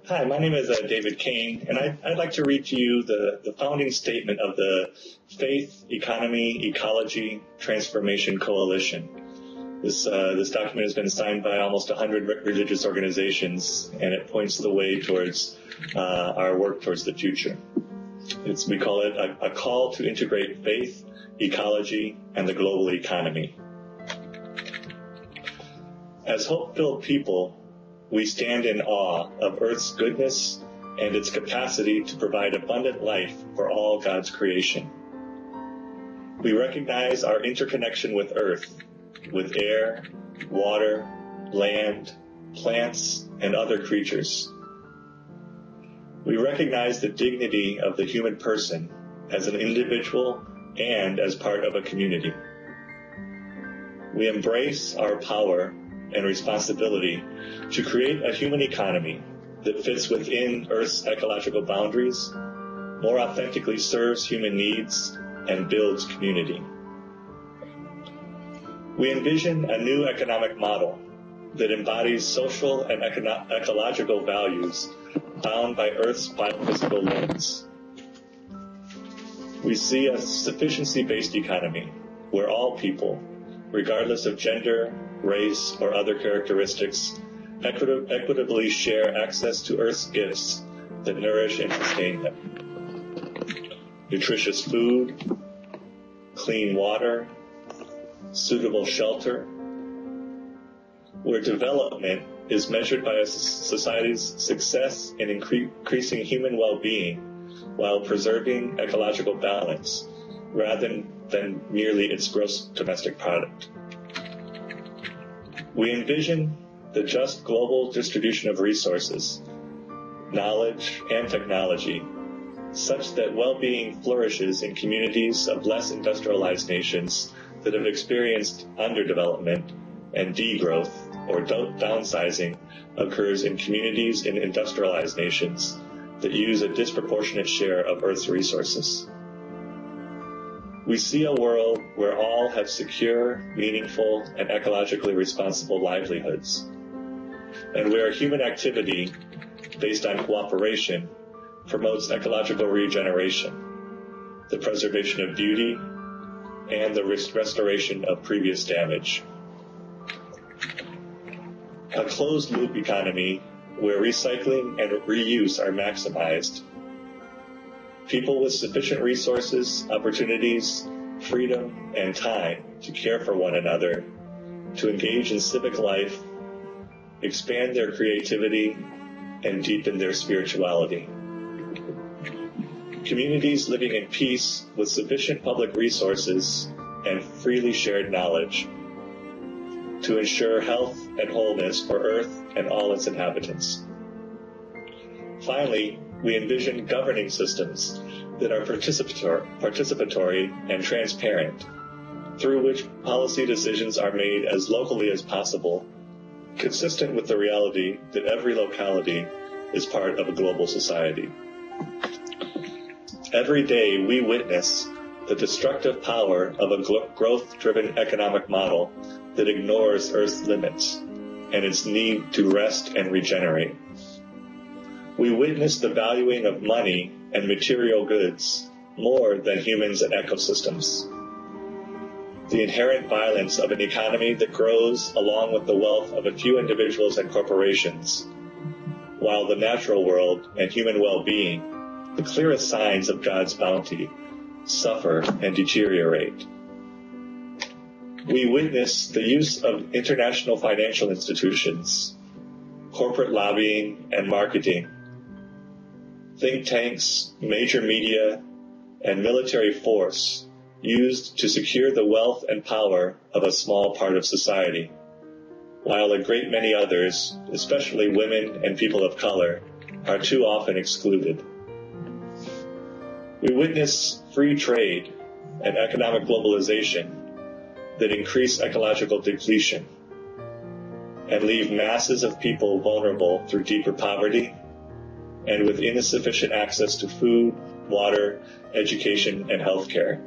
Hi, my name is David Kane, and I'd like to read to you the founding statement of the Faith, Economy, Ecology, Transformation Coalition. This document has been signed by almost 100 religious organizations, and it points the way towards our work towards the future. We call it a call to integrate faith, ecology, and the global economy. As hope-filled people, we stand in awe of Earth's goodness and its capacity to provide abundant life for all God's creation. We recognize our interconnection with Earth, with air, water, land, plants, and other creatures. We recognize the dignity of the human person as an individual and as part of a community. We embrace our power and responsibility to create a human economy that fits within Earth's ecological boundaries, more authentically serves human needs, and builds community. We envision a new economic model that embodies social and ecological values bound by Earth's biophysical limits. We see a sufficiency-based economy where all people, regardless of gender, race, or other characteristics, equitably share access to Earth's gifts that nourish and sustain them. Nutritious food, clean water, suitable shelter, where development is measured by a society's success in increasing human well-being while preserving ecological balance rather than merely its gross domestic product. We envision the just global distribution of resources, knowledge, and technology, such that well-being flourishes in communities of less industrialized nations that have experienced underdevelopment, and degrowth, or downsizing, occurs in communities in industrialized nations that use a disproportionate share of Earth's resources. We see a world where all have secure, meaningful, and ecologically responsible livelihoods, and where human activity based on cooperation promotes ecological regeneration, the preservation of beauty, and the restoration of previous damage. A closed-loop economy where recycling and reuse are maximized. People with sufficient resources, opportunities, freedom, and time to care for one another, to engage in civic life, expand their creativity, and deepen their spirituality. Communities living in peace with sufficient public resources and freely shared knowledge to ensure health and wholeness for Earth and all its inhabitants. Finally, we envision governing systems that are participatory and transparent, through which policy decisions are made as locally as possible, consistent with the reality that every locality is part of a global society. Every day we witness the destructive power of a growth-driven economic model that ignores Earth's limits and its need to rest and regenerate. We witness the valuing of money and material goods more than humans and ecosystems. The inherent violence of an economy that grows along with the wealth of a few individuals and corporations, while the natural world and human well-being, the clearest signs of God's bounty, suffer and deteriorate. We witness the use of international financial institutions, corporate lobbying and marketing, think tanks, major media, and military force used to secure the wealth and power of a small part of society, while a great many others, especially women and people of color, are too often excluded. We witness free trade and economic globalization that increase ecological depletion and leave masses of people vulnerable through deeper poverty and with insufficient access to food, water, education, and healthcare.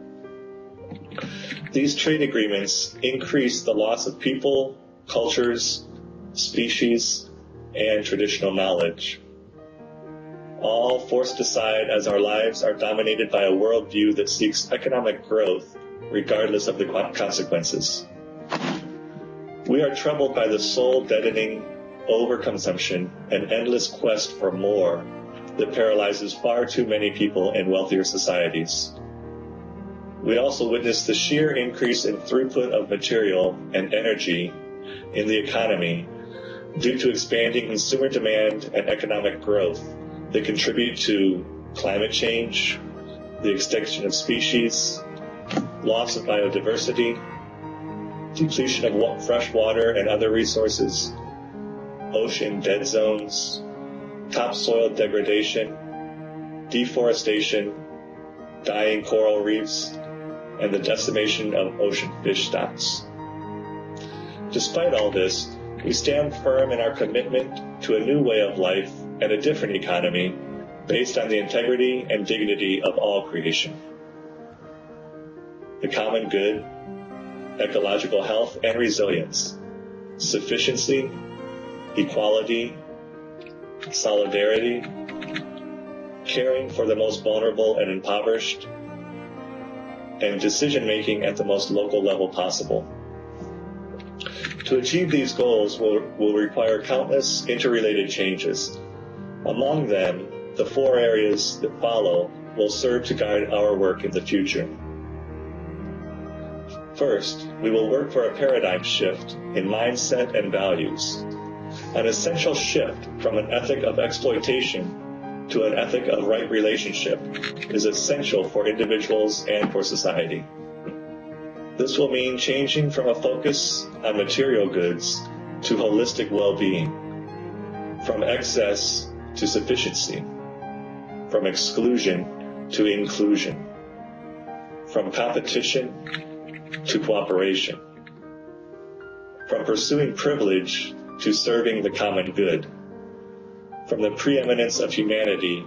These trade agreements increase the loss of people, cultures, species, and traditional knowledge. all forced aside as our lives are dominated by a worldview that seeks economic growth regardless of the consequences. We are troubled by the soul-deadening overconsumption and endless quest for more that paralyzes far too many people in wealthier societies. We also witness the sheer increase in throughput of material and energy in the economy due to expanding consumer demand and economic growth that contribute to climate change, the extinction of species, loss of biodiversity, depletion of fresh water and other resources, ocean dead zones, topsoil degradation, deforestation, dying coral reefs, and the decimation of ocean fish stocks. Despite all this, we stand firm in our commitment to a new way of life and a different economy based on the integrity and dignity of all creation. The common good, ecological health and resilience, sufficiency, equality, solidarity, caring for the most vulnerable and impoverished, and decision-making at the most local level possible. To achieve these goals will require countless interrelated changes. Among them, the 4 areas that follow will serve to guide our work in the future. First, we will work for a paradigm shift in mindset and values. An essential shift from an ethic of exploitation to an ethic of right relationship is essential for individuals and for society. This will mean changing from a focus on material goods to holistic well-being, from excess to sufficiency, from exclusion to inclusion, from competition to cooperation, from pursuing privilege to serving the common good, from the preeminence of humanity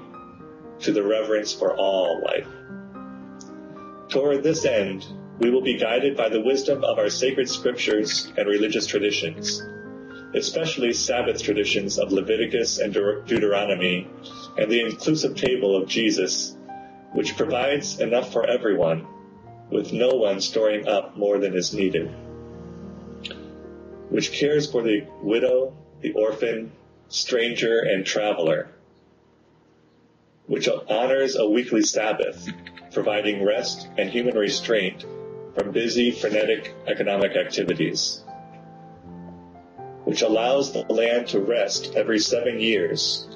to the reverence for all life. Toward this end, we will be guided by the wisdom of our sacred scriptures and religious traditions, especially Sabbath traditions of Leviticus and Deuteronomy, and the inclusive table of Jesus, which provides enough for everyone, with no one storing up more than is needed, which cares for the widow, the orphan, stranger, and traveler, which honors a weekly Sabbath, providing rest and human restraint from busy, frenetic economic activities, which allows the land to rest every 7 years,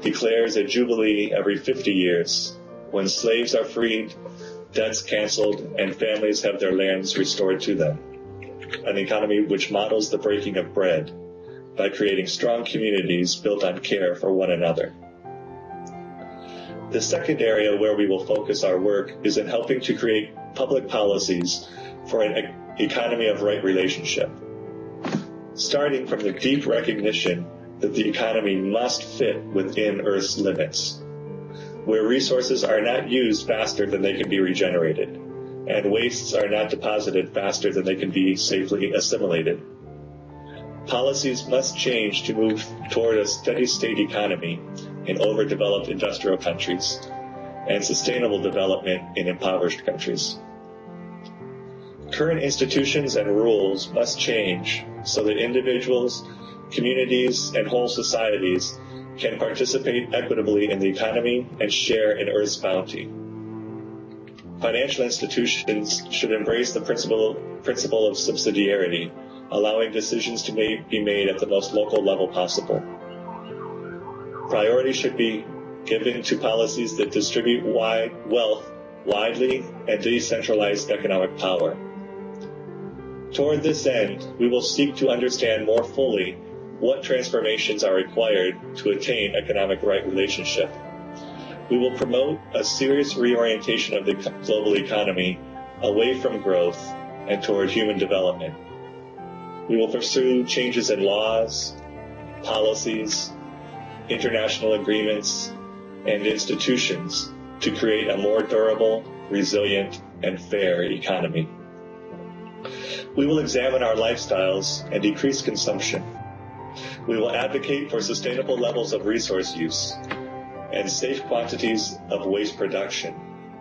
declares a jubilee every 50 years, when slaves are freed, debts canceled, and families have their lands restored to them. An economy which models the breaking of bread by creating strong communities built on care for one another. The second area where we will focus our work is in helping to create public policies for an economy of right relationship, starting from the deep recognition that the economy must fit within Earth's limits, where resources are not used faster than they can be regenerated, and wastes are not deposited faster than they can be safely assimilated. Policies must change to move toward a steady-state economy in overdeveloped industrial countries and sustainable development in impoverished countries. Current institutions and rules must change so that individuals, communities, and whole societies can participate equitably in the economy and share in Earth's bounty. Financial institutions should embrace the principle of subsidiarity, allowing decisions to be made at the most local level possible. Priority should be given to policies that distribute wealth widely and decentralize economic power. Toward this end, we will seek to understand more fully what transformations are required to attain economic right relationship. We will promote a serious reorientation of the global economy away from growth and toward human development. We will pursue changes in laws, policies, international agreements, and institutions to create a more durable, resilient, and fair economy. We will examine our lifestyles and decrease consumption. We will advocate for sustainable levels of resource use. and safe quantities of waste production,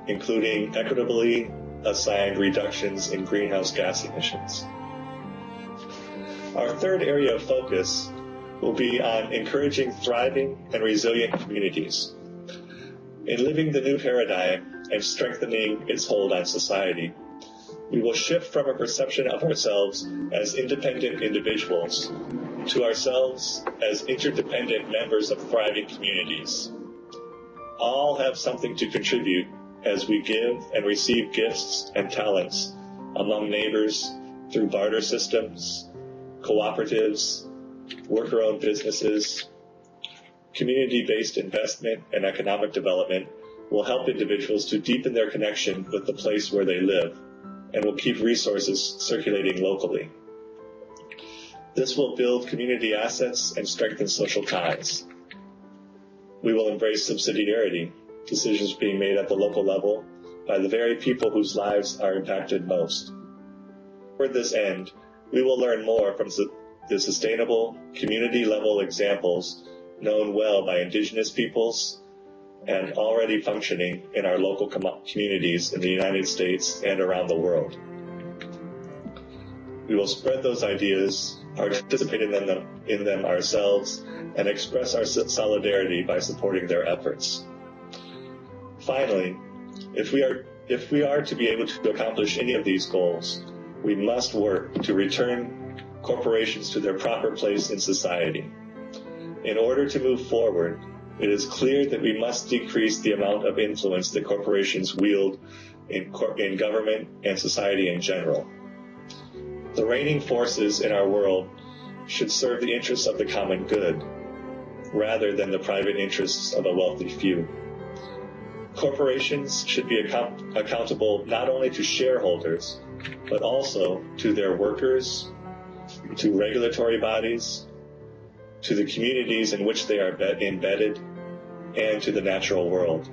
including equitably assigned reductions in greenhouse gas emissions. Our third area of focus will be on encouraging thriving and resilient communities. In living the new paradigm and strengthening its hold on society, we will shift from a perception of ourselves as independent individuals to ourselves as interdependent members of thriving communities. All have something to contribute as we give and receive gifts and talents among neighbors through barter systems, cooperatives, worker-owned businesses. Community-based investment and economic development will help individuals to deepen their connection with the place where they live and will keep resources circulating locally. This will build community assets and strengthen social ties. We will embrace subsidiarity, decisions being made at the local level by the very people whose lives are impacted most. Toward this end, we will learn more from the sustainable, community-level examples known well by indigenous peoples and already functioning in our local communities in the United States and around the world. We will spread those ideas, participate in them ourselves, and express our solidarity by supporting their efforts. Finally, if we are to be able to accomplish any of these goals, we must work to return corporations to their proper place in society. In order to move forward, it is clear that we must decrease the amount of influence that corporations wield in government and society in general. The reigning forces in our world should serve the interests of the common good, rather than the private interests of a wealthy few. Corporations should be accountable not only to shareholders, but also to their workers, to regulatory bodies, to the communities in which they are embedded, and to the natural world.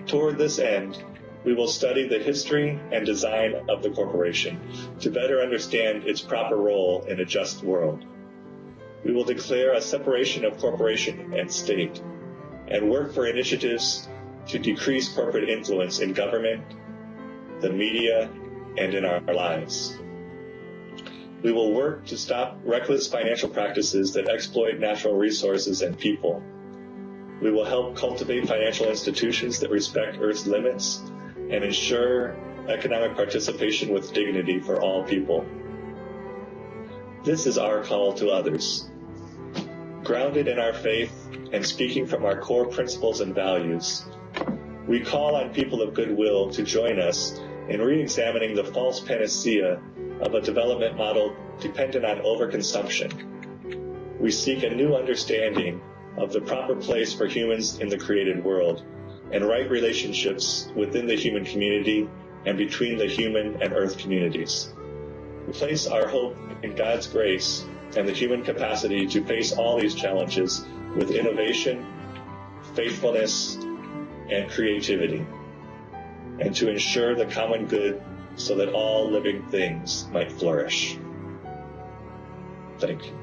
Toward this end, we will study the history and design of the corporation to better understand its proper role in a just world. We will declare a separation of corporation and state and work for initiatives to decrease corporate influence in government, the media, and in our lives. We will work to stop reckless financial practices that exploit natural resources and people. We will help cultivate financial institutions that respect Earth's limits and ensure economic participation with dignity for all people. This is our call to others. Grounded in our faith and speaking from our core principles and values, we call on people of goodwill to join us in re-examining the false panacea of a development model dependent on overconsumption. We seek a new understanding of the proper place for humans in the created world and right relationships within the human community and between the human and earth communities. We place our hope in God's grace and the human capacity to face all these challenges with innovation, faithfulness, and creativity, and to ensure the common good so that all living things might flourish. Thank you.